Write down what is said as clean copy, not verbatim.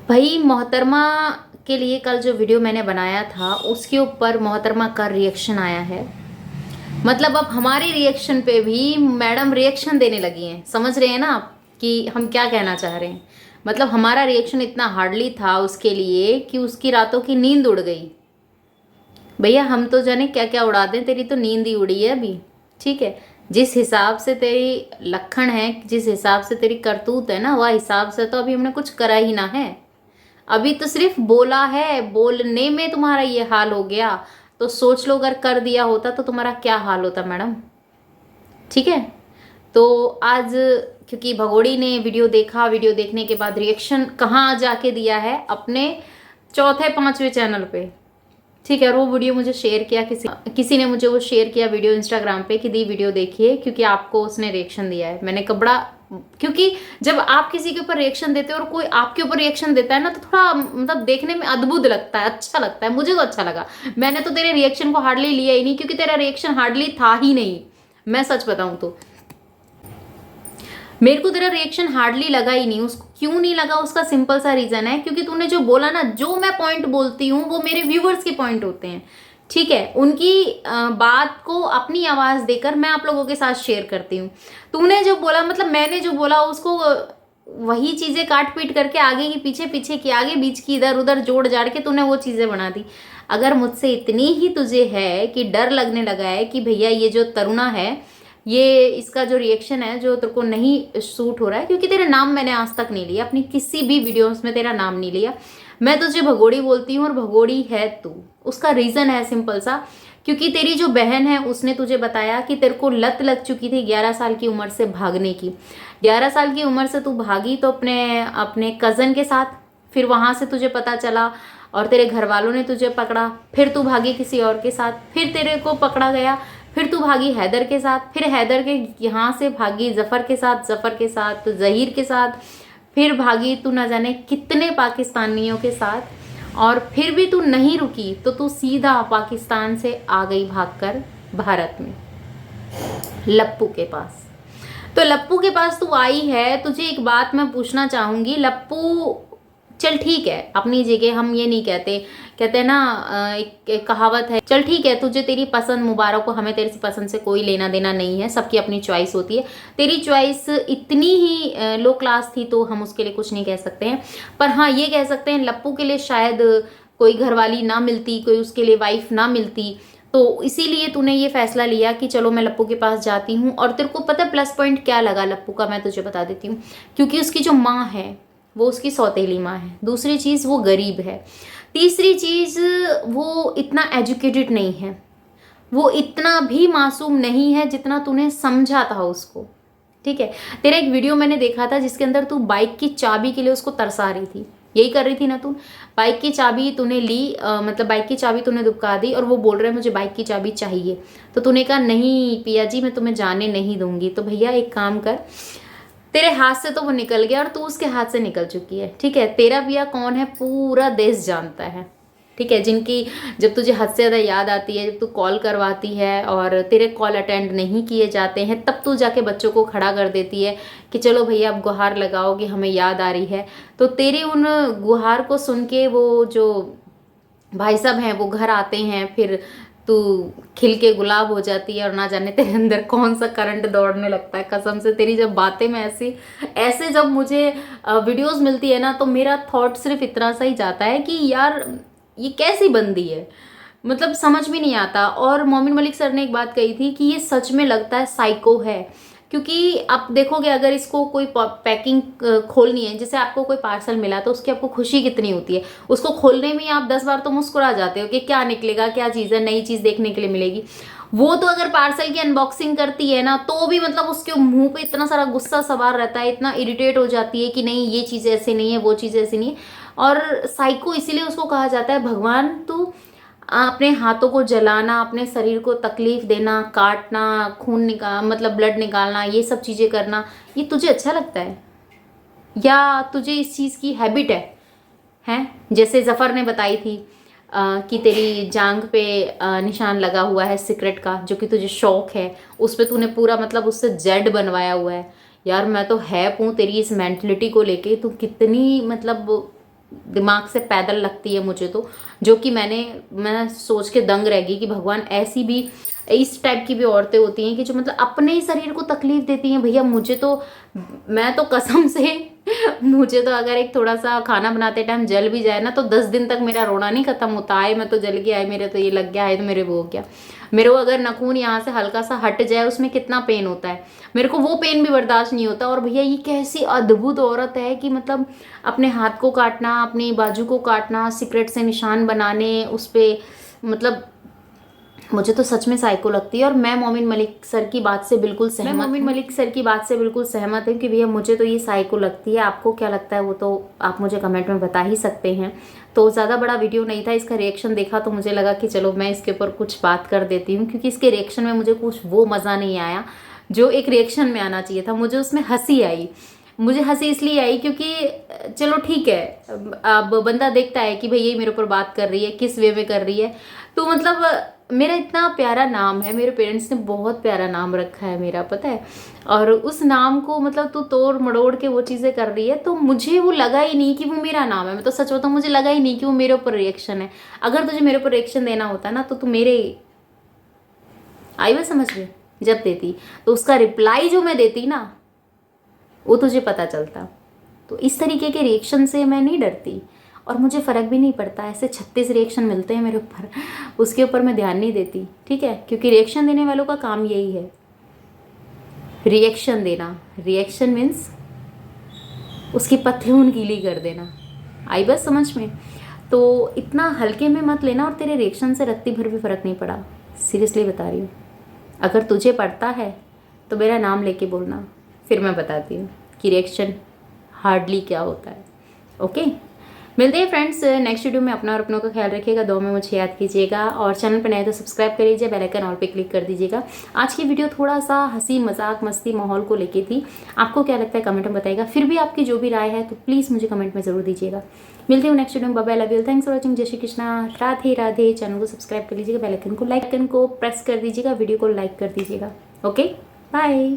भाई मोहतरमा के लिए कल जो वीडियो मैंने बनाया था उसके ऊपर मोहतरमा का रिएक्शन आया है। मतलब अब हमारे रिएक्शन पे भी मैडम रिएक्शन देने लगी हैं। समझ रहे हैं ना आप कि हम क्या कहना चाह रहे हैं। मतलब हमारा रिएक्शन इतना हार्डली था उसके लिए कि उसकी रातों की नींद उड़ गई। भैया हम तो जाने क्या क्या उड़ा दें, तेरी तो नींद ही उड़ी है अभी। ठीक है, जिस हिसाब से तेरी लक्षण है, जिस हिसाब से तेरी करतूत है ना, वह हिसाब से तो अभी हमने कुछ करा ही ना है। अभी तो सिर्फ बोला है, बोलने में तुम्हारा ये हाल हो गया। तो सोच लो अगर कर दिया होता तो तुम्हारा क्या हाल होता मैडम। ठीक है, तो आज क्योंकि भगोड़ी ने वीडियो देखा, वीडियो देखने के बाद रिएक्शन कहाँ जाके दिया है, अपने चौथे पांचवे चैनल पे। ठीक है, और वो वीडियो मुझे शेयर किया, किसी ने मुझे वो शेयर किया वीडियो इंस्टाग्राम पे कि दी वीडियो देखिए क्योंकि आपको उसने रिएक्शन दिया है। मैंने कहा बड़ा, क्योंकि जब आप किसी के ऊपर रिएक्शन देते हो और कोई आपके ऊपर रिएक्शन देता है ना तो थोड़ा मतलब देखने में अद्भुत लगता है, अच्छा लगता है। मुझे तो अच्छा लगा। मैंने तो तेरे रिएक्शन को हार्डली लिया ही नहीं क्योंकि तेरा रिएक्शन हार्डली था ही नहीं। मैं सच बताऊं तो मेरे को तेरा रिएक्शन हार्डली लगा ही नहीं। उसको क्यों नहीं लगा, उसका सिंपल सा रीजन है, क्योंकि तूने जो बोला ना, जो मैं पॉइंट बोलती हूँ वो मेरे व्यूवर्स के पॉइंट होते हैं। ठीक है, उनकी बात को अपनी आवाज देकर मैं आप लोगों के साथ शेयर करती हूँ। तूने जो बोला, मतलब मैंने जो बोला उसको वही चीजें काट पीट करके आगे की पीछे, पीछे की आगे, बीच की इधर उधर जोड़ जाड़ के तूने वो चीजें बना दी। अगर मुझसे इतनी ही तुझे है कि डर लगने लगा है कि भैया ये जो तरुणा है, ये इसका जो रिएक्शन है जो तेरे को नहीं सूट हो रहा है, क्योंकि तेरा नाम मैंने आज तक नहीं लिया, अपनी किसी भी वीडियोस में तेरा नाम नहीं लिया। मैं तुझे भगोड़ी बोलती हूँ और भगोड़ी है तू। उसका रीजन है सिंपल सा, क्योंकि तेरी जो बहन है उसने तुझे बताया कि तेरे को लत लग चुकी थी 11 साल की उम्र से भागने की। 11 साल की उम्र से तू भागी तो अपने अपने कजन के साथ, फिर वहां से तुझे पता चला और तेरे घर वालों ने तुझे पकड़ा, फिर तू भागी किसी और के साथ, फिर तेरे को पकड़ा गया, फिर तू भागी हैदर के साथ, फिर हैदर के यहाँ से भागी जफर के साथ, जफर के साथ जहीर के साथ, फिर भागी तू ना जाने कितने पाकिस्तानियों के साथ, और फिर भी तू नहीं रुकी तो तू सीधा पाकिस्तान से आ गई भागकर भारत में लप्पू के पास। तो लप्पू के पास तू आई है, तुझे एक बात मैं पूछना चाहूंगी। लप्पू चल ठीक है अपनी जगह, हम ये नहीं कहते, कहते हैं ना एक कहावत है, चल ठीक है तुझे तेरी पसंद मुबारक हो, हमें तेरी पसंद से कोई लेना देना नहीं है, सबकी अपनी चॉइस होती है। तेरी चॉइस इतनी ही लो क्लास थी तो हम उसके लिए कुछ नहीं कह सकते हैं। पर हाँ ये कह सकते हैं लप्पू के लिए शायद कोई घरवाली ना मिलती, कोई उसके लिए वाइफ ना मिलती, तो इसीलिए तूने ये फैसला लिया कि चलो मैं लप्पू के पास जाती हूँ। और तेरे को पता है प्लस पॉइंट क्या लगा लप्पू का, मैं तुझे बता देती हूँ। क्योंकि उसकी जो माँ है वो उसकी सौतेली माँ है, दूसरी चीज़ वो गरीब है, तीसरी चीज़ वो इतना एजुकेटेड नहीं है, वो इतना भी मासूम नहीं है जितना तूने समझा था उसको। ठीक है, तेरा एक वीडियो मैंने देखा था जिसके अंदर तू बाइक की चाबी के लिए उसको तरसा रही थी, यही कर रही थी ना तू। बाइक की चाबी तूने ली, मतलब बाइक की चाबी तूने दुबका दी और वो बोल रहा है मुझे बाइक की चाबी चाहिए। तो तूने कहा नहीं पिया जी मैं तुम्हें जाने नहीं दूंगी। तो भैया एक काम कर, तेरे हाथ से तो वो निकल गया और तू उसके हाथ से निकल चुकी है। ठीक है, तेरा पिया कौन है पूरा देश जानता है। ठीक है, जिनकी जब तुझे हद से ज़्यादा याद आती है, जब तू कॉल करवाती है और तेरे कॉल अटेंड नहीं किए जाते हैं, तब तू जाके बच्चों को खड़ा कर देती है कि चलो भैया अब गुहार लगाओगे हमें याद आ रही है। तो तेरे उन गुहार को सुन के वो जो भाई साहब हैं वो घर आते हैं, फिर तू खिल के गुलाब हो जाती है और ना जाने तेरे अंदर कौन सा करंट दौड़ने लगता है। कसम से तेरी जब बातें में ऐसी ऐसे जब मुझे वीडियोस मिलती है ना तो मेरा थॉट सिर्फ इतना सा ही जाता है कि यार ये कैसी बंदी है, मतलब समझ में नहीं आता। और मोमिन मलिक सर ने एक बात कही थी कि ये सच में लगता है साइको है, क्योंकि आप देखोगे अगर इसको कोई पैकिंग खोलनी है, जैसे आपको कोई पार्सल मिला तो उसकी आपको खुशी कितनी होती है, उसको खोलने में ही आप 10 बार तो मुस्कुरा जाते हो कि क्या निकलेगा, क्या चीज़ है, नई चीज़ देखने के लिए मिलेगी। वो तो अगर पार्सल की अनबॉक्सिंग करती है ना तो भी मतलब उसके मुंह पे इतना सारा गुस्सा सवार रहता है, इतना इरिटेट हो जाती है कि नहीं ये चीज़ ऐसे नहीं है, वो चीज़ ऐसी नहीं है। और साइको इसीलिए उसको कहा जाता है। भगवान तू अपने हाथों को जलाना, अपने शरीर को तकलीफ देना, काटना, खून निकाल मतलब ब्लड निकालना, ये सब चीज़ें करना, ये तुझे अच्छा लगता है या तुझे इस चीज़ की हैबिट है? जैसे जफ़र ने बताई थी कि तेरी जांग पे निशान लगा हुआ है सिगरेट का, जो कि तुझे शौक है, उस पर तूने पूरा मतलब उससे जेड बनवाया हुआ है। यार मैं तो है पूँ तेरी इस मेंटलिटी को लेके, तू कितनी मतलब दिमाग से पैदल लगती है मुझे तो, जो कि मैं सोच के दंग रह गई कि भगवान ऐसी भी इस टाइप की भी औरतें होती हैं कि जो मतलब अपने ही शरीर को तकलीफ देती हैं। भैया मुझे तो, मैं तो कसम से मुझे तो अगर एक थोड़ा सा खाना बनाते टाइम जल भी जाए ना तो 10 दिन तक मेरा रोना नहीं खत्म होता। आए मैं तो जल गया, आए मेरे तो ये लग गया, आए तो मेरे वो हो गया। मेरे को अगर नाखून यहाँ से हल्का सा हट जाए उसमें कितना पेन होता है, मेरे को वो पेन भी बर्दाश्त नहीं होता। और भैया ये कैसी अद्भुत औरत है कि मतलब अपने हाथ को काटना, अपनी बाजू को काटना, सिगरेट से निशान बनाने उस पे, मतलब मुझे तो सच में साइको लगती है। और मैं मोमिन मलिक सर की बात से बिल्कुल सहमत हूँ कि भैया मुझे तो ये साइको लगती है। आपको क्या लगता है वो तो आप मुझे कमेंट में बता ही सकते हैं। तो ज़्यादा बड़ा वीडियो नहीं था, इसका रिएक्शन देखा तो मुझे लगा कि चलो मैं इसके ऊपर कुछ बात कर देती हूँ, क्योंकि इसके रिएक्शन में मुझे कुछ वो मज़ा नहीं आया जो एक रिएक्शन में आना चाहिए था। मुझे उसमें हंसी आई। मुझे हंसी इसलिए आई क्योंकि चलो ठीक है, अब बंदा देखता है कि भाई ये मेरे ऊपर बात कर रही है, किस वे में कर रही है। तो मतलब मेरा इतना प्यारा नाम है, मेरे पेरेंट्स ने बहुत प्यारा नाम रखा है मेरा, पता है। और उस नाम को मतलब तू तोड़ मड़ोड़ के वो चीज़ें कर रही है, तो मुझे वो लगा ही नहीं कि वो मेरा नाम है। मैं तो सच बताऊँ, मुझे लगा ही नहीं कि वो मेरे ऊपर रिएक्शन है। अगर तुझे मेरे ऊपर रिएक्शन देना होता ना तो तू मेरे, आई बात समझ में, जब देती तो उसका रिप्लाई जो मैं देती ना वो तुझे पता चलता। तो इस तरीके के रिएक्शन से मैं नहीं डरती और मुझे फ़र्क भी नहीं पड़ता। ऐसे 36 रिएक्शन मिलते हैं मेरे ऊपर, उसके ऊपर मैं ध्यान नहीं देती, ठीक है, क्योंकि रिएक्शन देने वालों का काम यही है, रिएक्शन देना। रिएक्शन मीन्स उसकी पत्थून गीली कर देना। आई बस समझ में। तो इतना हल्के में मत लेना, और तेरे रिएक्शन से रत्ती भर भी फ़र्क नहीं पड़ा, सीरियसली बता रही हूँ। अगर तुझे पड़ता है तो मेरा नाम लेके बोलना, फिर मैं बताती हूँ कि रिएक्शन हार्डली क्या होता है। ओके, मिलते हैं फ्रेंड्स नेक्स्ट वीडियो में। अपना और अपनों का ख्याल रखिएगा, दुआ में मुझे याद कीजिएगा, और चैनल पर नए तो सब्सक्राइब कर लीजिए, बेल आइकन ऑल पे क्लिक कर दीजिएगा। आज की वीडियो थोड़ा सा हंसी मजाक मस्ती माहौल को लेके थी। आपको क्या लगता है कमेंट में बताइएगा। फिर भी आपकी जो भी राय है तो प्लीज़ मुझे कमेंट में ज़रूर दीजिएगा। मिलते हैं नेक्स्ट वीडियो में। Bye, love you, thanks for watching, जय श्री कृष्णा, राधे राधे। चैनल को सब्सक्राइब कर लीजिएगा, बेल आइकन को प्रेस कर दीजिएगा, वीडियो को लाइक कर दीजिएगा। Okay, bye.